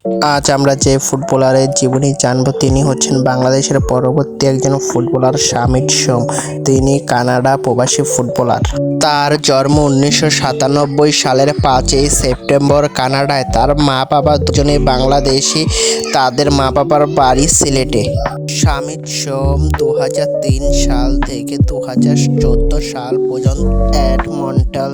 আজ আমরা যে ফুটবলারের জীবনী জানব তিনি হচ্ছেন বাংলাদেশের পরবর্তী একজন ফুটবলার শামিদ সোম। তিনি কানাডা প্রবাসী ফুটবলার। তার জন্ম 1997 সালের 5ই সেপ্টেম্বর কানাডায়। তার মা বাবা দুজনেই বাংলাদেশি। তাদের মা বাবার বাড়ি সিলেটে। শামিদ সোম 2003 সাল থেকে 2014 সাল পর্যন্ত এডমন্টন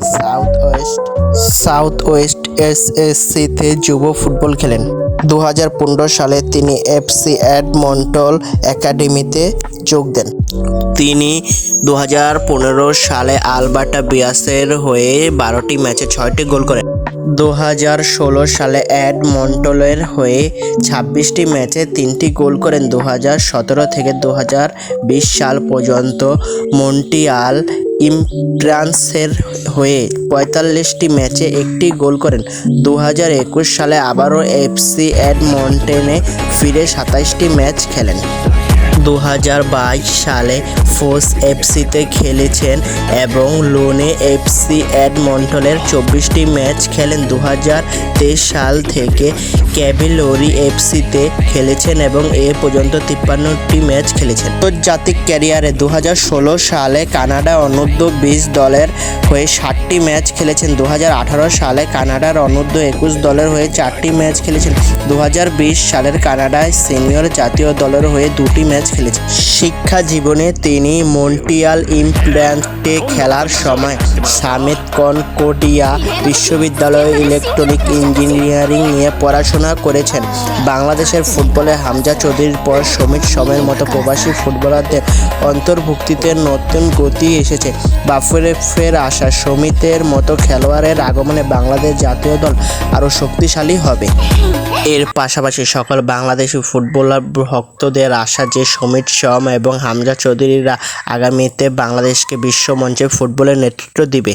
সাউথ ওয়েস্ট এসএসসিতে যুব ফুটবল খেলেন। 2015 সালে তিনি এফসি এডমন্টন একাডেমিতে যোগ দেন। তিনি 2015 সালে আলবার্টা বিয়াসের হয়ে 12টি ম্যাচে 6টি গোল করেন। 2016 সালে এডমন্টনের হয়ে 26টি ম্যাচে 3টি গোল করেন। 2017 থেকে 2020 সাল পর্যন্ত মন্ট্রিয়াল ইমপ্রেসের হয়ে 45টি ম্যাচে 1টি গোল করেন। 2021 সালে আবারও এফসি এডমন্টনে ফিরে 27টি ম্যাচ খেলেন। 2022 সালে ফোর্স এফসিতে খেলেছেন এবং লোনে এফসি এডমন্টনের 24টি ম্যাচ খেলেন। 2023 সাল থেকে ক্যাভেলরি এফসিতে খেলেছেন এবং এ পর্যন্ত 53টি ম্যাচ খেলেছেন। আন্তর্জাতিক ক্যারিয়ারে 2016 সালে কানাডা অনূর্ধ্ব 20 দলের হয়ে 60টি ম্যাচ খেলেছেন। 2018 সালে কানাডার অনূর্ধ্ব 21 দলের হয়ে 4টি ম্যাচ খেলেছেন। 2020 সালের কানাডায় সিনিয়র জাতীয় দলের হয়ে 2টি ম্যাচ খেলেছেন। শিক্ষা জীবনে তিনি মন্ট্রিয়াল ইমপ্রেসে খেলার সময় সামেত কনকর্ডিয়া বিশ্ববিদ্যালয়ে ইলেকট্রনিক ইঞ্জিনিয়ারিং নিয়ে পড়াশোনা করেছেন। বাংলাদেশের ফুটবলে হামজা চৌধুরীর পর শামিদ সোমের মতো প্রবাসী ফুটবলারদের অন্তর্ভুক্তিতে নতুন গতি এসেছে। বাফুফের আশা শামিদের মতো খেলোয়াড়ের আগমনে বাংলাদেশ জাতীয় দল আরও শক্তিশালী হবে। এর পাশাপাশি সকল বাংলাদেশি ফুটবলার ভক্তদের আশা যে শামিদ সোম এবং হামজা চৌধুরীরা আগামীতে বাংলাদেশকে বিশ্বমঞ্চে ফুটবলের নেতৃত্ব দিবে।